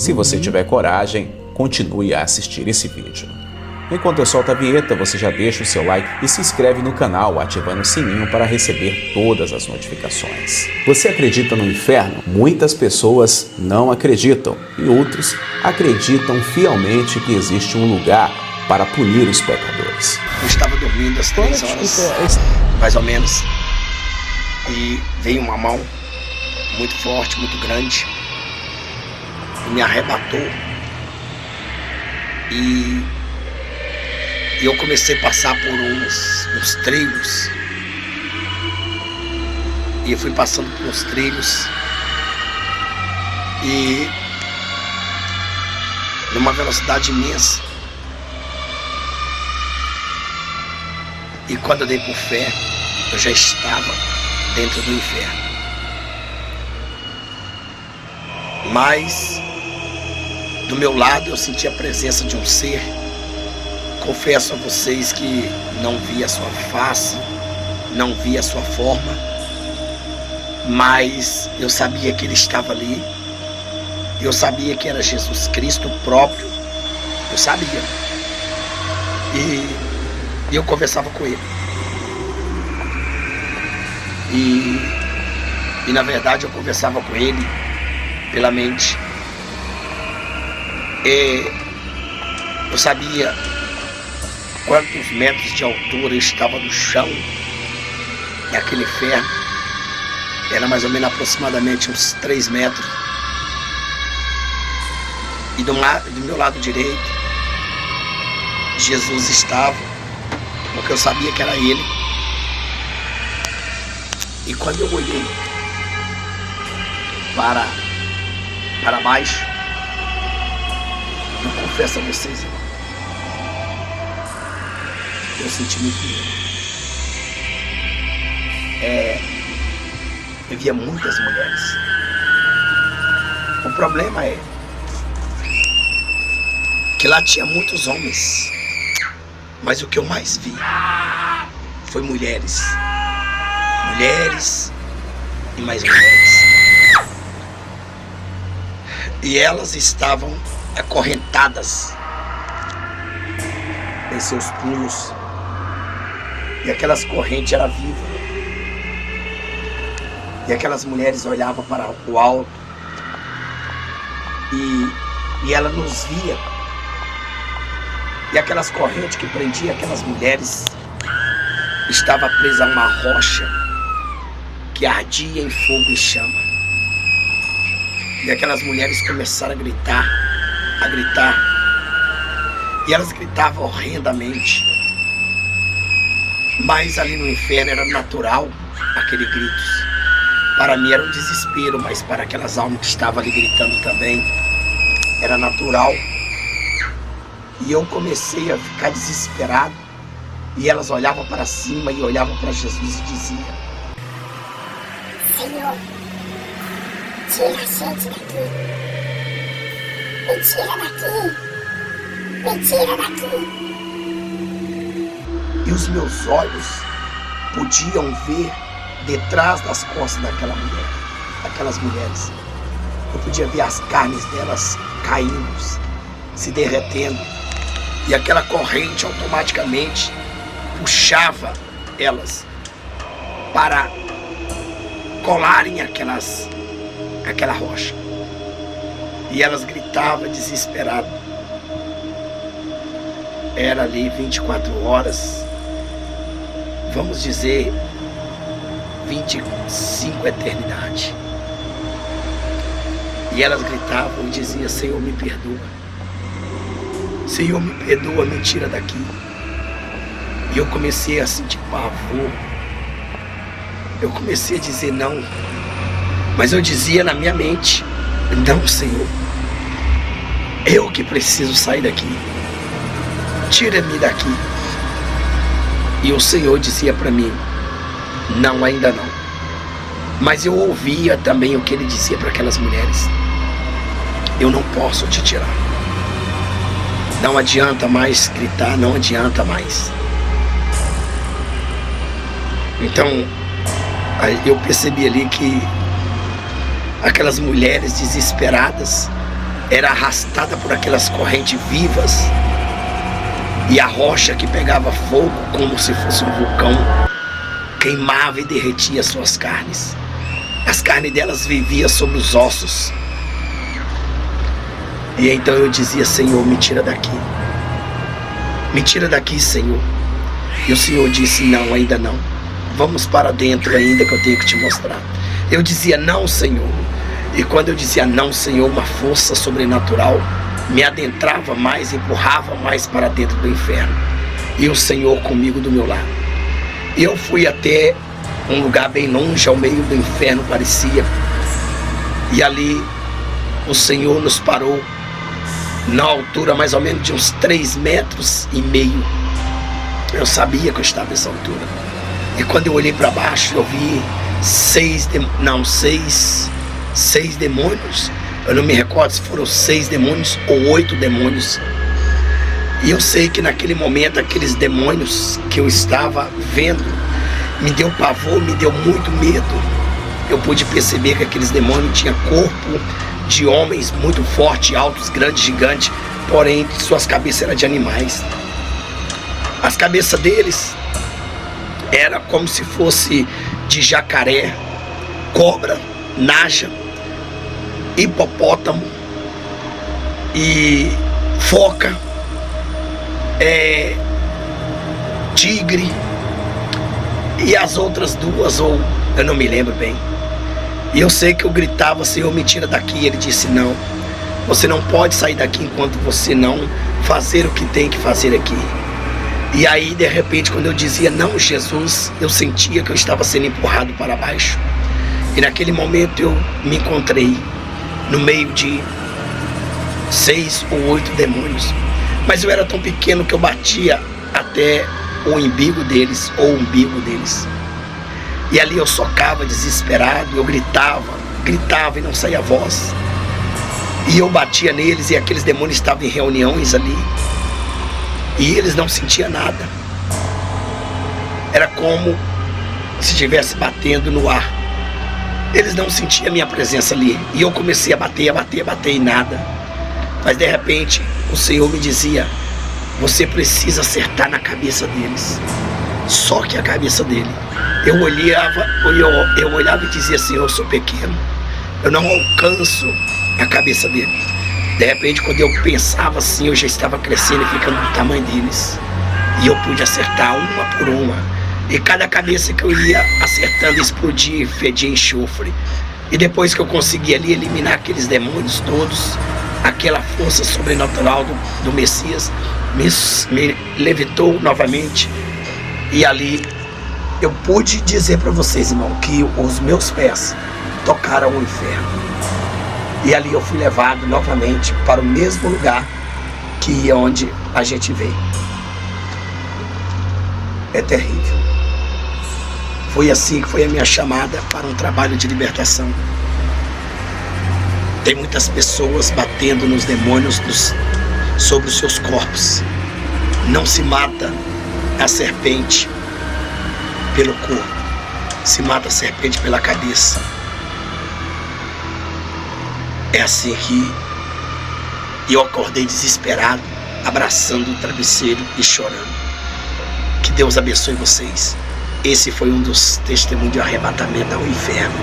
Se você tiver coragem, continue a assistir esse vídeo. Enquanto eu solto a vinheta, você já deixa o seu like e se inscreve no canal, ativando o sininho para receber todas as notificações. Você acredita no inferno? Muitas pessoas não acreditam e outros acreditam fielmente que existe um lugar para punir os pecadores. Eu estava dormindo às 3 horas, mais ou menos, e veio uma mão muito forte, muito grande, e me arrebatou. E eu comecei a passar por uns trilhos. E eu fui passando por uns trilhos. E numa velocidade imensa. E quando eu dei por fé, eu já estava dentro do inferno. Mas do meu lado eu senti a presença de um ser. Confesso a vocês que não vi a sua face, não vi a sua forma, mas eu sabia que ele estava ali. Eu sabia que era Jesus Cristo próprio. Eu sabia. E eu conversava com ele. E na verdade eu conversava com ele pela mente. Eu sabia quantos metros de altura eu estava do chão naquele inferno. Era mais ou menos aproximadamente uns 3 metros. E do meu lado direito, Jesus estava, porque eu sabia que era ele. E quando eu olhei para baixo, eu confesso a vocês, irmão, eu senti muito medo. Eu via muitas mulheres. O problema é que lá tinha muitos homens, mas o que eu mais vi foi mulheres. Mulheres e mais mulheres. E elas estavam acorrentadas em seus punhos. E aquelas correntes eram vivas. E aquelas mulheres olhavam para o alto. E ela nos via. E aquelas correntes que prendiam aquelas mulheres estavam presas a uma rocha que ardia em fogo e chama. E aquelas mulheres começaram a gritar. E elas gritavam horrendamente. Mas ali no inferno era natural aquele grito. Para mim era um desespero, mas para aquelas almas que estavam ali gritando também era natural. E eu comecei a ficar desesperado. E elas olhavam para cima e olhavam para Jesus e diziam: Senhor, tira a gente daqui. Me tira daqui. Me tira daqui. E os meus olhos podiam ver detrás das costas daquelas mulheres. Eu podia ver as carnes delas caindo, se derretendo. E aquela corrente automaticamente puxava elas para colarem aquela rocha. E elas gritavam desesperadas. Era ali 24 horas, vamos dizer 25 eternidade. E elas gritavam e diziam: Senhor, me perdoa. Senhor, me perdoa, me tira daqui. E eu comecei a sentir pavor. Eu comecei a dizer não. Mas eu dizia na minha mente: não, Senhor. Eu que preciso sair daqui. Tira-me daqui. E o Senhor dizia para mim: não, ainda não. Mas eu ouvia também o que ele dizia para aquelas mulheres: eu não posso te tirar. Não adianta mais gritar, não adianta mais. Então, eu percebi ali que aquelas mulheres desesperadas era arrastada por aquelas correntes vivas, e a rocha que pegava fogo como se fosse um vulcão queimava e derretia suas carnes. As carnes delas viviam sobre os ossos. E então eu dizia: Senhor, me tira daqui. Me tira daqui, Senhor. E o Senhor disse: não, ainda não. Vamos para dentro ainda, que eu tenho que te mostrar. Eu dizia: não, Senhor. E quando eu dizia não, Senhor, uma força sobrenatural me adentrava mais, empurrava mais para dentro do inferno. E o Senhor comigo do meu lado. E eu fui até um lugar bem longe, ao meio do inferno parecia. E ali o Senhor nos parou na altura mais ou menos de uns 3,5 metros. Eu sabia que eu estava nessa altura. E quando eu olhei para baixo, eu vi 6 demônios. Eu não me recordo se foram 6 demônios ou 8 demônios. E eu sei que naquele momento, aqueles demônios que eu estava vendo, me deu pavor, me deu muito medo. Eu pude perceber que aqueles demônios tinham corpo de homens muito fortes, altos, grandes, gigantes, porém suas cabeças eram de animais. As cabeças deles era como se fosse de jacaré, cobra, naja, hipopótamo e foca, tigre, e as outras duas, ou eu não me lembro bem. E eu sei que eu gritava: Senhor, me tira daqui. Ele disse: não, você não pode sair daqui enquanto você não fazer o que tem que fazer aqui. E aí, de repente, quando eu dizia não, Jesus, eu sentia que eu estava sendo empurrado para baixo. E naquele momento eu me encontrei no meio de 6 ou 8 demônios. Mas eu era tão pequeno que eu batia até o umbigo deles, ou o umbigo deles. E ali eu socava desesperado, eu gritava e não saía voz. E eu batia neles, e aqueles demônios estavam em reuniões ali. E eles não sentiam nada. Era como se estivesse batendo no ar. Eles não sentiam a minha presença ali. E eu comecei a bater e nada. Mas de repente o Senhor me dizia: você precisa acertar na cabeça deles. Só que a cabeça dele. Eu olhava e dizia: Senhor, eu sou pequeno, eu não alcanço a cabeça dele. De repente, quando eu pensava assim, eu já estava crescendo e ficando do tamanho deles. E eu pude acertar uma por uma. E cada cabeça que eu ia acertando explodia e fedia enxofre. E depois que eu consegui ali eliminar aqueles demônios todos, aquela força sobrenatural do Messias me levitou novamente. E ali eu pude dizer para vocês, irmão, que os meus pés tocaram o inferno. E ali eu fui levado novamente para o mesmo lugar que onde a gente veio. É terrível. Foi assim que foi a minha chamada para um trabalho de libertação. Tem muitas pessoas batendo nos demônios sobre os seus corpos. Não se mata a serpente pelo corpo, se mata a serpente pela cabeça. É assim que eu acordei desesperado, abraçando o travesseiro e chorando. Que Deus abençoe vocês. Esse foi um dos testemunhos de arrebatamento ao inferno.